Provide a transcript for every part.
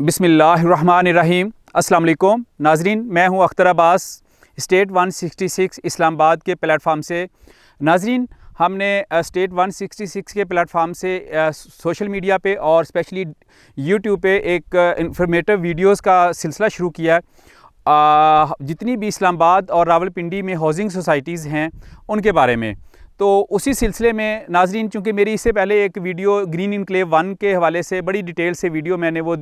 बिस्मिल्लाहिर्रहमानिर्रहीम। अस्सलाम वालेकुम नाजरीन, मैं हूं अख्तर अब्बास स्टेट 166 इस्लामाबाद के प्लेटफार्म से। नाजरीन, हमने स्टेट 166 के प्लेटफार्म से सोशल मीडिया पे और स्पेशली यूट्यूब पे एक इंफॉर्मेटिव वीडियोस का सिलसिला शुरू किया है जितनी भी इस्लामाबाद और रावलपिंडी में हाउसिंग सोसाइटीज़ हैं उनके बारे में। तो उसी सिलसिले में नाजरीन, चूँकि मेरी इससे पहले एक वीडियो ग्रीन इनक्लेव 1 के हवाले से बड़ी डिटेल से वीडियो मैंने वो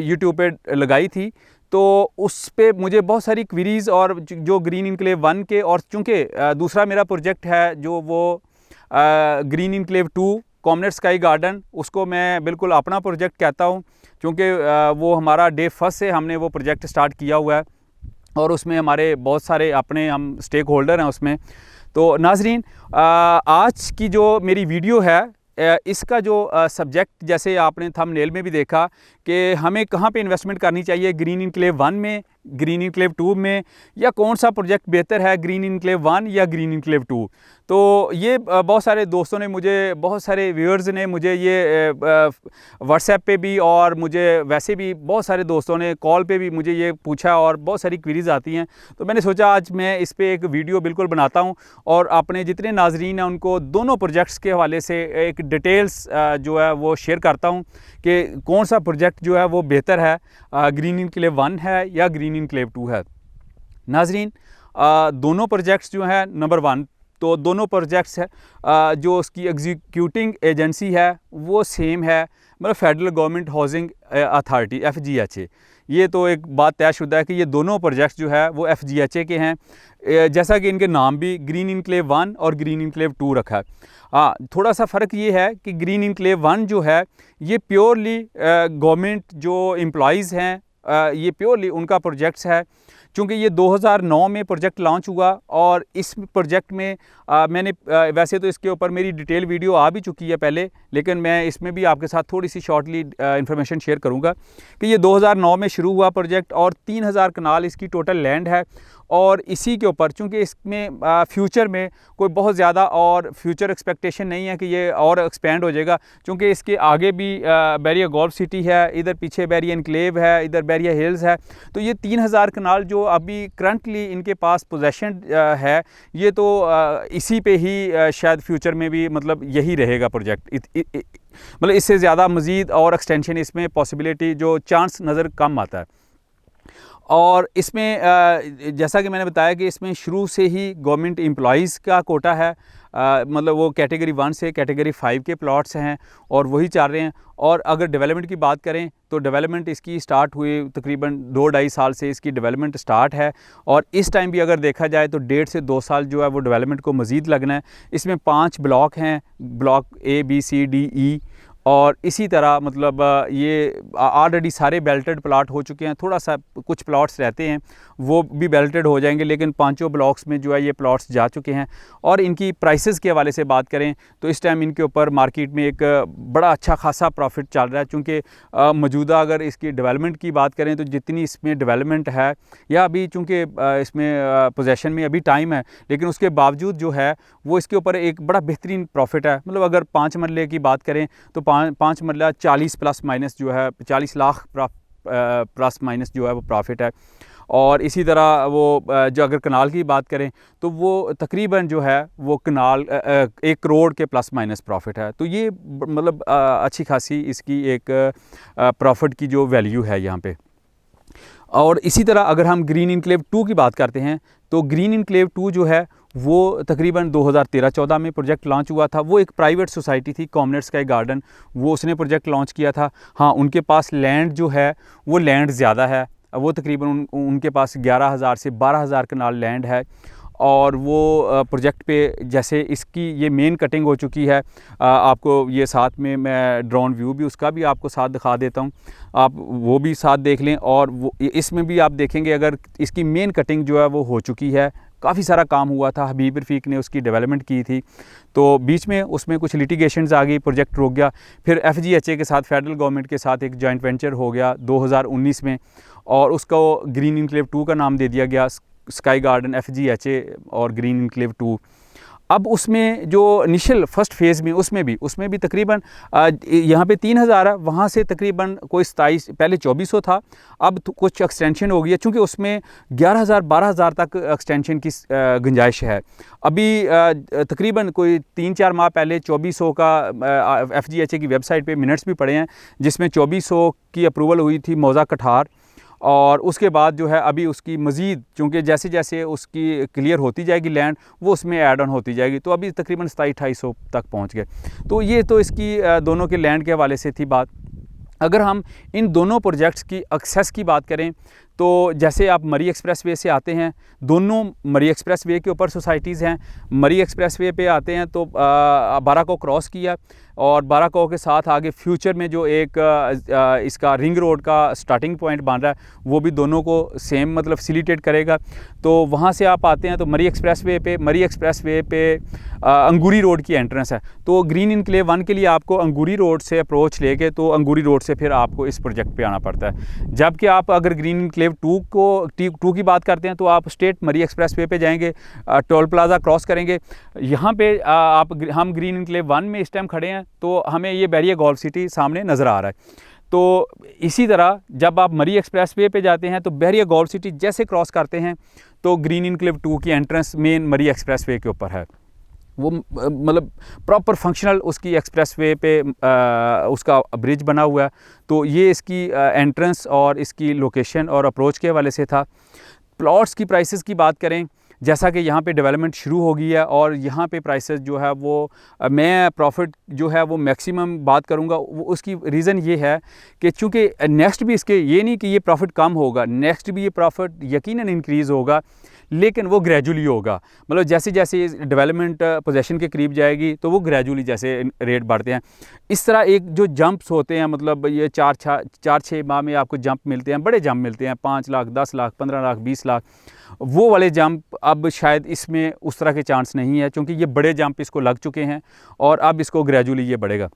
यूट्यूब पे लगाई थी, तो उस पे मुझे बहुत सारी क्वेरीज़ और जो ग्रीन इनक्लेव 1 के, और चूँकि दूसरा मेरा प्रोजेक्ट है जो वो ग्रीन इनक्लेव 2 कॉमनेट स्काई गार्डन, उसको मैं बिल्कुल अपना प्रोजेक्ट कहता हूँ, क्योंकि वो हमारा डे फर्स्ट से हमने वो प्रोजेक्ट स्टार्ट किया हुआ है और उसमें हमारे बहुत सारे अपने हम स्टेक होल्डर हैं उसमें। तो नाजरीन, आज की जो मेरी वीडियो है इसका जो सब्जेक्ट, जैसे आपने थंबनेल में भी देखा कि हमें कहाँ पे इन्वेस्टमेंट करनी चाहिए, ग्रीन इनक्लेव 1 में, ग्रीन इनक्लेव 2 में, या कौन सा प्रोजेक्ट बेहतर है, ग्रीन इनक्लेव 1 या ग्रीन इनक्लेव 2। तो ये बहुत सारे दोस्तों ने मुझे, बहुत सारे व्यूअर्स ने मुझे ये व्हाट्सएप पे भी और मुझे वैसे भी बहुत सारे दोस्तों ने कॉल पे भी मुझे ये पूछा और बहुत सारी क्वेरीज आती हैं। तो मैंने सोचा आज मैं इस पर एक वीडियो बिल्कुल बनाता हूँ और अपने जितने नाजरीन हैं उनको दोनों प्रोजेक्ट्स के हवाले से एक डिटेल्स जो है वो शेयर करता हूँ कि कौन सा प्रोजेक्ट जो है वो बेहतर है, ग्रीन इनक्लेव 1 है या ग्रीन इनक्लेव 2 है। नाजरीन, दोनों प्रोजेक्ट्स जो हैं नंबर 1, तो दोनों प्रोजेक्ट्स है जो उसकी एग्जीक्यूटिंग एजेंसी है वो सेम है, मतलब federal government housing authority FGHA। ये तो एक बात तयशुदा है कि ये दोनों प्रोजेक्ट्स जो है वो FGHA के हैं, जैसा कि इनके नाम भी ग्रीन इनक्लेव 1 और ग्रीन इनक्लेव 2 रखा है। हाँ, थोड़ा सा फ़र्क ये है कि ग्रीन इनक्लेव 1 जो है ये प्योरली गवर्नमेंट जो एम्प्लॉइज़ हैं ये प्योरली उनका प्रोजेक्ट्स है, चूँकि ये 2009 में प्रोजेक्ट लॉन्च हुआ और इस प्रोजेक्ट में मैंने वैसे तो इसके ऊपर मेरी डिटेल वीडियो आ भी चुकी है पहले, लेकिन मैं इसमें भी आपके साथ थोड़ी सी शॉर्टली इन्फॉर्मेशन शेयर करूंगा कि ये 2009 में शुरू हुआ प्रोजेक्ट और 3000 कनाल इसकी टोटल लैंड है। और इसी के ऊपर चूँकि इसमें फ्यूचर में कोई बहुत ज़्यादा और फ्यूचर एक्सपेक्टेशन नहीं है कि ये और एक्सपेंड हो जाएगा, क्योंकि इसके आगे भी बैरिया गोल्फ सिटी है, इधर पीछे बैरिया इनक्लेव है, इधर बैरिया हिल्स है। तो ये 3000 कनाल जो अभी करंटली इनके पास पोजेशन है, ये तो इसी पे ही शायद फ्यूचर में भी मतलब यही रहेगा प्रोजेक्ट, मतलब इससे ज़्यादा मज़ीद और एक्सटेंशन इसमें पॉसिबिलिटी जो चांस नज़र कम आता है। और इसमें जैसा कि मैंने बताया कि इसमें शुरू से ही गवर्नमेंट एम्प्लॉइज़ का कोटा है, मतलब वो कैटेगरी 1 से कैटेगरी 5 के प्लॉट्स हैं और वही चल रहे हैं। और अगर डेवलपमेंट की बात करें तो डेवलपमेंट इसकी स्टार्ट हुई तकरीबन 2-2.5 साल से इसकी डेवलपमेंट स्टार्ट है, और इस टाइम भी अगर देखा जाए तो 1.5 से 2 साल जो है वो डेवलपमेंट को मज़ीद लगना है। इसमें 5 ब्लॉक हैं, block A B C D E, और इसी तरह मतलब ये ऑलरेडी सारे बेल्टेड प्लाट हो चुके हैं, थोड़ा सा कुछ प्लॉट्स रहते हैं वो भी बेल्टेड हो जाएंगे, लेकिन 5 ब्लॉक्स में जो है ये प्लॉट्स जा चुके हैं। और इनकी प्राइसेस के हवाले से बात करें तो इस टाइम इनके ऊपर मार्केट में एक बड़ा अच्छा खासा प्रॉफिट चल रहा है, चूँकि मौजूदा अगर इसकी डेवलपमेंट की बात करें तो जितनी इसमें डेवलपमेंट है, या अभी चूँकि इसमें पोजेसन में अभी टाइम है, लेकिन उसके बावजूद जो है वो इसके ऊपर एक बड़ा बेहतरीन प्रॉफिट है। मतलब अगर 5 मरले की बात करें तो 5 मरला 40 प्लस माइनस जो है 40 लाख प्लस माइनस जो है वो प्रॉफिट है। और इसी तरह वो जो अगर कनाल की बात करें तो वो तकरीबन जो है वो कनाल 1 करोड़ के प्लस माइनस प्रॉफिट है। तो ये मतलब अच्छी खासी इसकी एक प्रॉफिट की जो वैल्यू है यहाँ पे। और इसी तरह अगर हम ग्रीन इनक्लेव 2 की बात करते हैं तो ग्रीन इनक्लेव 2 जो है वो तकरीबन 2013-14 में प्रोजेक्ट लॉन्च हुआ था। वो एक प्राइवेट सोसाइटी थी, कॉमनेट स्काई गार्डन, वो उसने प्रोजेक्ट लॉन्च किया था। हाँ, उनके पास लैंड जो है वो लैंड ज़्यादा है, वो तकरीबन उनके पास 11,000 से 12,000 कनाल लैंड है। और वो प्रोजेक्ट पे जैसे इसकी ये मेन कटिंग हो चुकी है, आपको ये साथ में मैं ड्रोन व्यू भी उसका भी आपको साथ दिखा देता हूँ, आप वो भी साथ देख लें। और वो इसमें भी आप देखेंगे अगर इसकी मेन कटिंग जो है वो हो चुकी है, काफ़ी सारा काम हुआ था, हबीब रफ़ीक ने उसकी डेवलपमेंट की थी, तो बीच में उसमें कुछ लिटिगेशंस आ गई, प्रोजेक्ट रुक गया। फिर FGHA के साथ, फेडरल गवर्नमेंट के साथ एक जॉइंट वेंचर हो गया 2019 में, और उसको ग्रीन इनक्लेव 2 का नाम दे दिया गया, स्काई गार्डन FGHA और ग्रीन इनक्लेव 2। अब उसमें जो इनिशियल फर्स्ट फेज़ में उसमें भी तकरीबन यहाँ पे 3000 है, वहाँ से तकरीबन कोई 27, पहले 2400 था, अब कुछ एक्सटेंशन हो गई है, चूँकि उसमें 11000 12000 तक एक्सटेंशन की गुंजाइश है। अभी तकरीबन कोई 3-4 माह पहले 2400 का FGHA की वेबसाइट पे मिनट्स भी पड़े हैं, जिसमें 2400 की अप्रूवल हुई थी मौज़ा कठार, और उसके बाद जो है अभी उसकी मज़ीद, चूँकि जैसे जैसे उसकी क्लियर होती जाएगी लैंड, वो उसमें ऐड ऑन होती जाएगी, तो अभी तकरीबन 2700-2800 तक पहुँच गए। तो ये तो इसकी दोनों के लैंड के हवाले से थी बात। अगर हम इन दोनों प्रोजेक्ट्स की एक्सेस की बात करें, तो जैसे आप मरी एक्सप्रेस वे से आते हैं, दोनों मरी एक्सप्रेस वे के ऊपर सोसाइटीज़ हैं। मरी एक्सप्रेस वे पे आते हैं तो 12 को क्रॉस किया, और 12 को के साथ आगे फ्यूचर में जो एक इसका रिंग रोड का स्टार्टिंग पॉइंट बन रहा है, वो भी दोनों को सेम मतलब फैसिलिटेट करेगा। तो वहाँ से आप आते हैं तो मरी एक्सप्रेस वे पे अंगूरी रोड की एंट्रेंस है। तो ग्रीन इनक्लेव 1 के लिए आपको अंगूरी रोड से अप्रोच लेके, तो अंगूरी रोड से फिर आपको इस प्रोजेक्ट पे आना पड़ता है। जबकि आप अगर ग्रीन इनक्लेव 2 की बात करते हैं, तो आप स्टेट मरी एक्सप्रेस वे पे जाएंगे, टोल प्लाजा क्रॉस करेंगे, यहाँ पे हम ग्रीन इनक्लेव 1 में इस टाइम खड़े हैं, तो हमें ये बैरियर गोल्फ सिटी सामने नज़र आ रहा है। तो इसी तरह जब आप मरी एक्सप्रेस वे पे जाते हैं, तो बैरियर गोल्फ सिटी जैसे क्रॉस करते हैं, तो ग्रीन इनक्लेव 2 की एंट्रेंस मेन मरी एक्सप्रेस वे के ऊपर है। वो मतलब प्रॉपर फंक्शनल उसकी एक्सप्रेस वे पे उसका ब्रिज बना हुआ है। तो ये इसकी एंट्रेंस और इसकी लोकेशन और अप्रोच के हवाले से था। प्लॉट्स की प्राइसेस की बात करें, जैसा कि यहाँ पे डेवलपमेंट शुरू हो गई है, और यहाँ पे प्राइसेस जो है वो मैं प्रॉफिट जो है वो मैक्सिमम बात करूँगा। वो उसकी रीज़न ये है कि चूँकि नेक्स्ट भी इसके ये नहीं कि ये प्रॉफिट कम होगा, नेक्स्ट भी ये प्रॉफिट यकीनन इंक्रीज़ होगा, लेकिन वो ग्रेजुअली होगा। मतलब जैसे जैसे डेवलपमेंट पोजीशन के करीब जाएगी, तो वो ग्रेजुअली जैसे रेट बढ़ते हैं, इस तरह एक जो जंप्स होते हैं, मतलब ये 4-6 माह में आपको जंप मिलते हैं, बड़े जंप मिलते हैं, 5 लाख, 10 लाख, 15 लाख, 20 लाख, वो वाले जंप अब शायद इसमें उस तरह के चांस नहीं है, क्योंकि ये बड़े जंप इसको लग चुके हैं, और अब इसको ग्रेजुअली ये बढ़ेगा।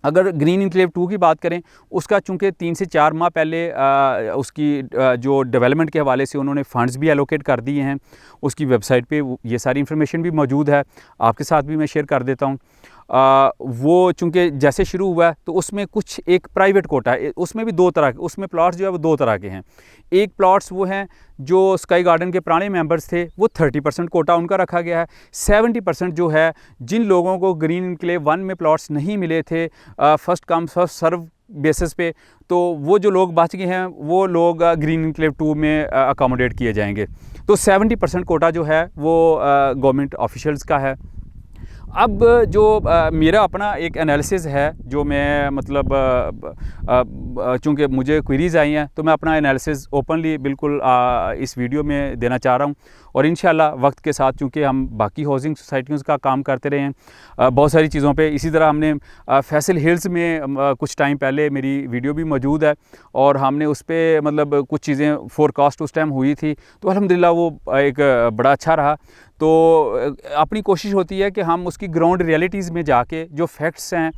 अगर ग्रीन इनक्लेव 2 की बात करें, उसका चूँकि 3 से 4 माह पहले उसकी जो डेवलपमेंट के हवाले से उन्होंने फ़ंड्स भी एलोकेट कर दिए हैं। उसकी वेबसाइट पे ये सारी इन्फॉर्मेशन भी मौजूद है, आपके साथ भी मैं शेयर कर देता हूँ। वो चूँकि जैसे शुरू हुआ है, तो उसमें कुछ एक प्राइवेट कोटा है, उसमें भी 2 तरह के, उसमें प्लॉट्स जो है वो 2 तरह के हैं। एक प्लॉट्स वो हैं जो स्काई गार्डन के पुराने मेंबर्स थे, वो 30% कोटा उनका रखा गया है। 70% जो है, जिन लोगों को ग्रीन इनक्लेव 1 में प्लॉट्स नहीं मिले थे, first come first serve basis पे, तो वो जो लोग बच गए हैं, वो लोग ग्रीन इनक्लेव 2 में अकोमोडेट किए जाएंगे। तो 70% कोटा जो है वो गवर्नमेंट ऑफिशियल्स का है। अब जो मेरा अपना एक एनालिसिस है, जो मैं मतलब चूँकि मुझे क्वेरीज़ आई हैं, तो मैं अपना एनालिसिस ओपनली बिल्कुल इस वीडियो में देना चाह रहा हूँ। और इंशाल्लाह वक्त के साथ, चूँकि हम बाकी हाउसिंग सोसाइटियों का काम करते रहे हैं बहुत सारी चीज़ों पे, इसी तरह हमने फैसल हिल्स में कुछ टाइम पहले मेरी वीडियो भी मौजूद है, और हमने उस पर मतलब कुछ चीज़ें फोरकास्ट उस टाइम हुई थी, तो अल्हम्दुलिल्लाह वो एक बड़ा अच्छा रहा। तो अपनी कोशिश होती है कि हम उसकी ग्राउंड रियलिटीज़ में जाके जो फैक्ट्स हैं,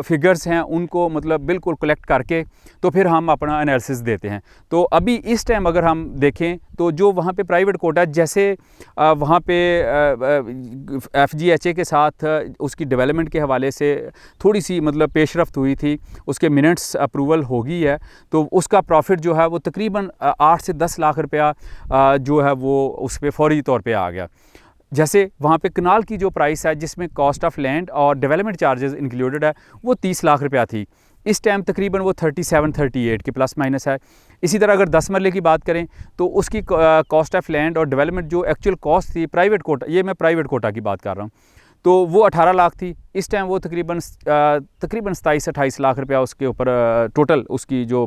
फिगर्स हैं, उनको मतलब बिल्कुल कलेक्ट करके तो फिर हम अपना एनालिसिस देते हैं। तो अभी इस टाइम अगर हम देखें, तो जो वहाँ पे प्राइवेट कोटा, जैसे वहाँ पे FGHA के साथ उसकी डेवलपमेंट के हवाले से थोड़ी सी मतलब पेशरफ्त हुई थी, उसके मिनट्स अप्रूवल हो गई है, तो उसका प्रॉफिट जो है वो तकरीबन 8 से 10 लाख रुपया जो है वो उस पर फौरी तौर पे आ गया। जैसे वहाँ पे कनाल की जो प्राइस है, जिसमें कॉस्ट ऑफ लैंड और डेवलपमेंट चार्जेस इंक्लूडेड है, वो 30 लाख रुपया थी। इस टाइम तकरीबन वो 37-38 के प्लस माइनस है। इसी तरह अगर 10 मरले की बात करें, तो उसकी कॉस्ट ऑफ लैंड और डेवलपमेंट जो एक्चुअल कॉस्ट थी प्राइवेट कोटा, ये मैं प्राइवेट कोटा की बात कर रहा हूँ, तो वो 18 लाख थी। इस टाइम वो तकरीबन 27-28 लाख रुपया उसके ऊपर टोटल उसकी जो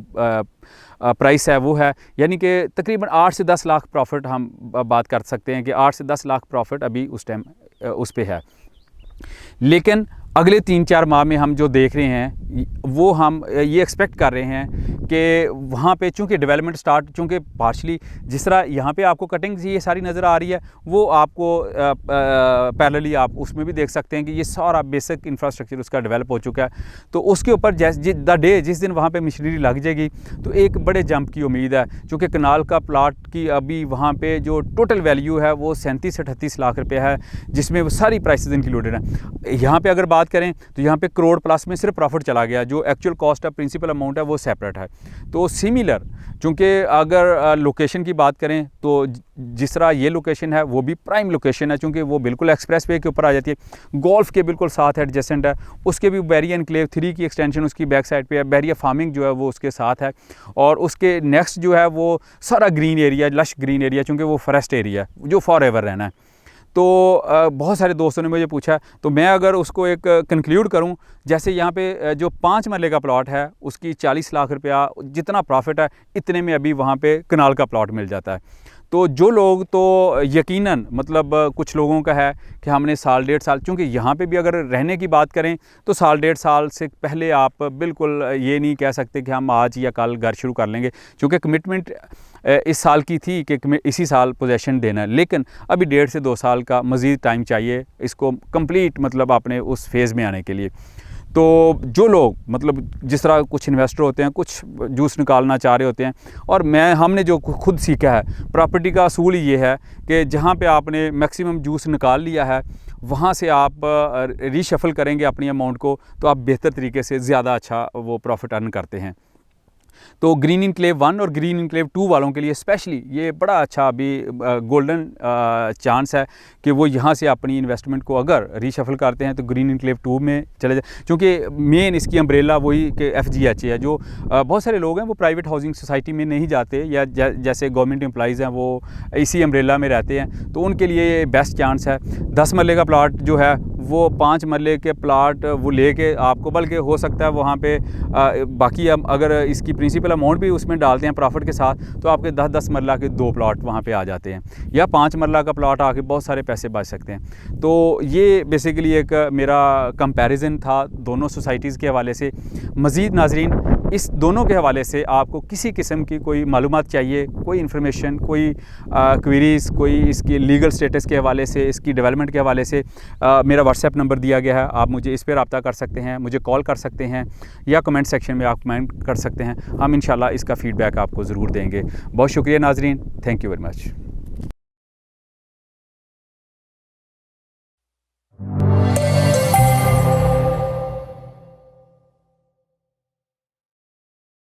प्राइस है वो है, यानी कि तकरीबन 8 से 10 लाख प्रॉफिट हम बात कर सकते हैं कि 8 से 10 लाख प्रॉफिट अभी उस टाइम उस पे है। लेकिन अगले 3-4 माह में हम जो देख रहे हैं, वो हम ये एक्सपेक्ट कर रहे हैं कि वहाँ पे चूँकि डेवलपमेंट स्टार्ट, चूँकि पार्शली जिस तरह यहाँ पे आपको कटिंग्स ये सारी नज़र आ रही है, वो आपको पैरेलली आप उसमें भी देख सकते हैं कि ये सारा बेसिक इंफ्रास्ट्रक्चर उसका डेवलप हो चुका है। तो उसके ऊपर जिस दिन वहाँ पे मशीनरी लग जाएगी तो एक बड़े जंप की उम्मीद है, चूँकि कनाल का प्लाट की अभी वहाँ पे जो टोटल वैल्यू है वो 37 से 38 लाख रुपये है, जिसमें वो सारी प्राइसेस इंक्लूडेड हैं। यहाँ पे अगर बात करें तो यहाँ पे करोड़ प्लस में सिर्फ प्रॉफिट चला गया, जो actual cost of principal amount है वो सेपरेट है। तो सिमिलर, चूँकि अगर लोकेशन की बात करें तो जिस तरह ये लोकेशन है वो भी प्राइम लोकेशन है, चूँकि वो बिल्कुल एक्सप्रेस वे के ऊपर आ जाती है, गोल्फ के बिल्कुल साथ एडजेसेंट है, उसके भी बैरिया एनक्लेव 3 की एक्सटेंशन उसकी बैक साइड पे है, बैरिया फार्मिंग जो है वो उसके साथ है, और उसके नेक्स्ट जो है वो सारा green area, lush green area, चूँकि वो फॉरेस्ट एरिया है जो फॉर एवर रहना है। तो बहुत सारे दोस्तों ने मुझे पूछा, तो मैं अगर उसको एक कंक्लूड करूं, जैसे यहाँ पे जो 5 मरले का प्लॉट है उसकी 40 लाख रुपया जितना प्रॉफिट है इतने में अभी वहाँ पे कनाल का प्लॉट मिल जाता है। तो जो लोग तो यकीनन, मतलब कुछ लोगों का है कि हमने साल 1.5 साल, चूँकि यहाँ पे भी अगर रहने की बात करें तो साल 1.5 साल से पहले आप बिल्कुल ये नहीं कह सकते कि हम आज या कल घर शुरू कर लेंगे, क्योंकि कमिटमेंट इस साल की थी कि इसी साल पोजेसन देना है, लेकिन अभी 1.5 से 2 साल का मज़ीद टाइम चाहिए इसको कंप्लीट, मतलब अपने उस फेज़ में आने के लिए। तो जो लोग, मतलब जिस तरह कुछ इन्वेस्टर होते हैं, कुछ जूस निकालना चाह रहे होते हैं, और हमने जो खुद सीखा है, प्रॉपर्टी का असूल ये है कि जहाँ पे आपने मैक्सिमम जूस निकाल लिया है वहाँ से आप रीशफल करेंगे अपनी अमाउंट को, तो आप बेहतर तरीके से ज़्यादा अच्छा वो प्रॉफिट अर्न करते हैं। तो ग्रीन इनक्लेव 1 और ग्रीन इनक्लेव 2 वालों के लिए स्पेशली ये बड़ा अच्छा अभी गोल्डन चांस है कि वो यहाँ से अपनी इन्वेस्टमेंट को अगर रीशफल करते हैं तो ग्रीन इनक्लेव 2 में चले जाए, क्योंकि मेन इसकी अम्ब्रेला वही कि FGHA है। जो बहुत सारे लोग हैं वो प्राइवेट हाउसिंग सोसाइटी में नहीं जाते, या जैसे गवर्नमेंट एम्प्लॉइज़ हैं वो इसी अम्ब्रेला में रहते हैं, तो उनके लिए बेस्ट चांस है। 10 मरले का प्लाट जो है वो 5 मरले के प्लाट वो लेके आपको, बल्कि हो सकता है वहाँ पे बाकी अगर इसकी प्रिंसिपल अमाउंट भी उसमें डालते हैं प्रॉफिट के साथ, तो आपके 10-10 मरला के 2 प्लाट वहाँ पे आ जाते हैं, या 5 मरला का प्लाट आके बहुत सारे पैसे बच सकते हैं। तो ये बेसिकली एक मेरा कंपैरिजन था दोनों सोसाइटीज़ के हवाले से। मज़ीद नाजरीन, इस दोनों के हवाले से आपको किसी किस्म की कोई मालूमात चाहिए, कोई इन्फॉर्मेशन, कोई क्वेरीज़, कोई इसकी लीगल स्टेटस के हवाले से, इसकी डेवलपमेंट के हवाले से, मेरा व्हाट्सएप नंबर दिया गया है, आप मुझे इस पर रब्ता कर सकते हैं, मुझे कॉल कर सकते हैं, या कमेंट सेक्शन में आप कमेंट कर सकते हैं। हम इंशाल्लाह इसका फ़ीडबैक आपको ज़रूर देंगे। बहुत शुक्रिया नाजरीन, थैंक यू वेरी मच।